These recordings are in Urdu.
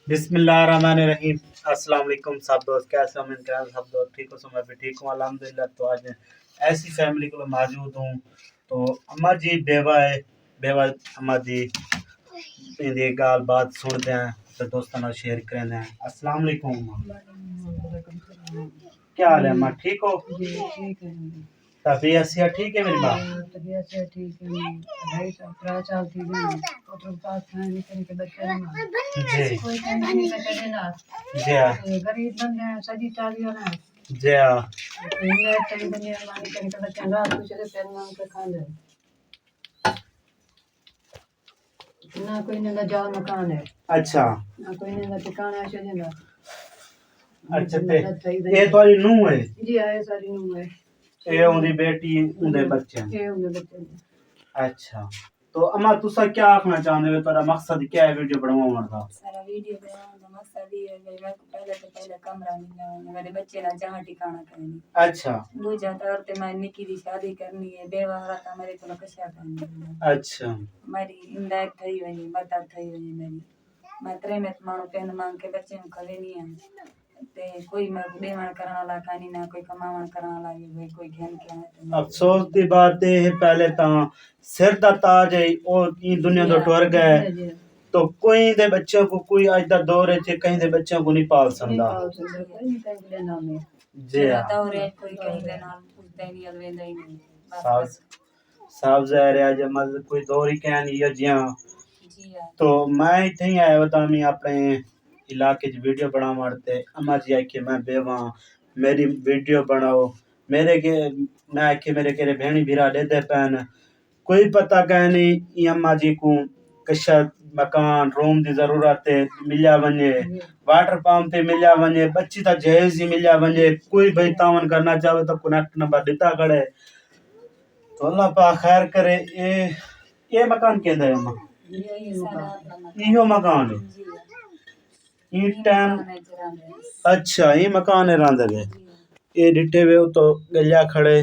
بسم اللہ الرحمن الرحیم۔ السلام علیکم سب دوست، کیسے ہوں؟ سب دوست ٹھیک ہو؟ سو میں بھی ٹھیک ہوں الحمدللہ۔ تو آج ایسی فیملی کو موجود ہوں، تو اماں جی بیوہ ہے، بیوہ اماں جی دی گال بات سنتے ہیں تو دوستوں نے شیئر کریں ہیں۔ السلام علیکم اماں، کیا حال ہے اماں؟ ٹھیک ہو؟ جی ٹھیک ہے۔ طبیعت صحت ٹھیک ہے میری ماں؟ طبیعت سے ٹھیک ہے۔ 2.5 سال تھی گئی اور پاس کھانے نکل کے بچے جی کوئی ٹینشن نہیں کرے نا۔ جی ہاں غریب بندے ہیں سجی چالیوں نا جی ہاں میں تیری دنیا مانی کرنے کے بچے رات کو چلے پھر مان کے کھا لے نہ کوئی نہ جاؤ مکان ہے۔ اچھا نہ کوئی نہ ٹھکانا ہے چلے نا۔ اچھا تے یہ تھوڑی نوں ہے؟ جی آئے ساری نوں ہے۔ یہ اندی بیٹی اندے بچے ہیں؟ یہ ہوئے بچے ہیں۔ اچھا تو اما تسا کیا آکھنا چاہتے ہو؟ تہاڈا مقصد کیا ہے ویڈیو بنواؤن دا؟ سارا ویڈیو بناؤن دا مقصد یہ ہے کہ میں پہلے کمرہ نہیں میرے بچے نہ جہاں ٹھکانا کرنی۔ اچھا دوجا طور تے میں نکی دی شادی کرنی ہے، بیوہ رہتا میرے کو کشا کرنی ہے۔ اچھا میری اندائک تھئی ونی مدد تھئی ونی میری۔ میں تریمت مانو پہن مانگ کے بچے نوں کھوے نہیں ہیں تے کوئی میں دیوان کرنا والا کانی نہ کوئی کماون کرنا والا کوئی گھن کے افسوس دی بات ہے پہلے تاں سر دا تاج ہے او این دنیا تو ٹر گئے تو کوئی دے بچوں کو کوئی اج دا دور ہے کہیں دے بچوں کو نہیں پال سکدا۔ جی ہاں دور ہے کوئی کہیں دے نال پوچھتے نہیں الویندے نہیں۔ صاحب ظاہر ہے جب کوئی دور ہی کہن یا جیاں جی ہاں تو میں اتنے ہی آیا ہوتا میں اپنے علاقے چ ویڈیو بنا مارتے اما جی آکھے میں بیواں میری ویڈیو بناؤ میرے کے میں آکھے میرے کہڑے بہنی بھیرا دے دے پین کوئی پتہ کہ نہیں ای اما جی کو کشا مکان روم دی ضرورت ہے ملیا ونجے واٹر پمپ تے ملیا ونجے بچی تا جہیز ہی ملیا ونجے کوئی بھائی تعاون کرنا چاہے تو کنیکٹ نمبر دیتا کھڑے تو اللہ پاک خیر کرے۔ یہ مکان کہندا ہے اما؟ ایہو مکان ہے ای ٹائم اچھا یہ مکان ہے راندے گئے یہ ڈٹے ہوئے تو گلیا کھڑے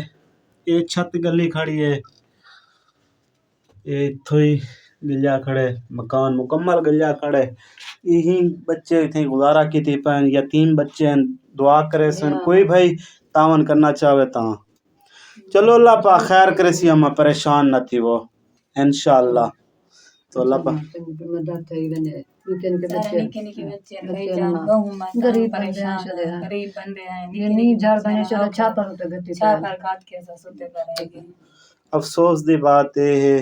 یہ چھت گلی کھڑی ہے یہ تھوئی گلیا کھڑے مکان مکمل گلیا کھڑے یہی بچے تھے گزارا کی تھی پین یتیم بچے ہیں دعا کرے سن کوئی بھائی تعاون کرنا چاہے تاں چلو اللہ پاک خیر کرے سی اما پریشان نہ تھی وہ انشاءاللہ تو اللہ پاک مدد تھئی ونجے نکے نکے بچے کئی جان گہوں میں غریب پریشان بندے ہیں غریب بندے ہیں یہ نہیں جھاڑ بنے چلو چھاپر تے گتی چھاپر کاٹ کے سوتے پر رہ گئے۔ افسوس دی بات یہ ہے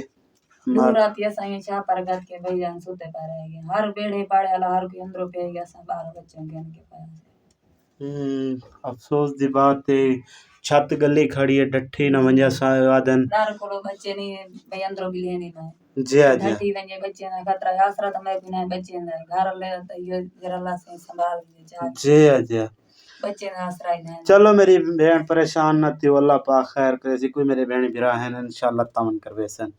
دور آتی ہے سائیں چھاپر گھر کے بھائی جان سوتے پر رہ گئے ہر بیڑے پاڑے والا ہر کوئی اندروں پہ گیا سب 12 بچوں کے ان کے پاس۔ افسوس دی بات ہے چھت گلی کھڑی ہے ڈٹھی نہ ونجا سا آدن دار کولو بچے نہیں بھائی اندروں بھی لینے میں جی ہاں جی ڈٹھی ونجے بچے نہ خطرہ آسرا تو میں بنا بچے نہ گھر لے تو یہ ذرا اللہ سے سنبھال لے جی ہاں جی بچے نہ آسرا ہی نہیں۔ چلو میری بہن پریشان نہ تھی اللہ پاک خیر کرے سی کوئی میرے بہن بھرا ہیں انشاءاللہ تعاون کروے سن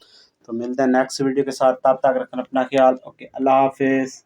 تو ملتے ہیں نیکسٹ ویڈیو کے ساتھ تب تک رکھنا اپنا خیال اوکے اللہ حافظ۔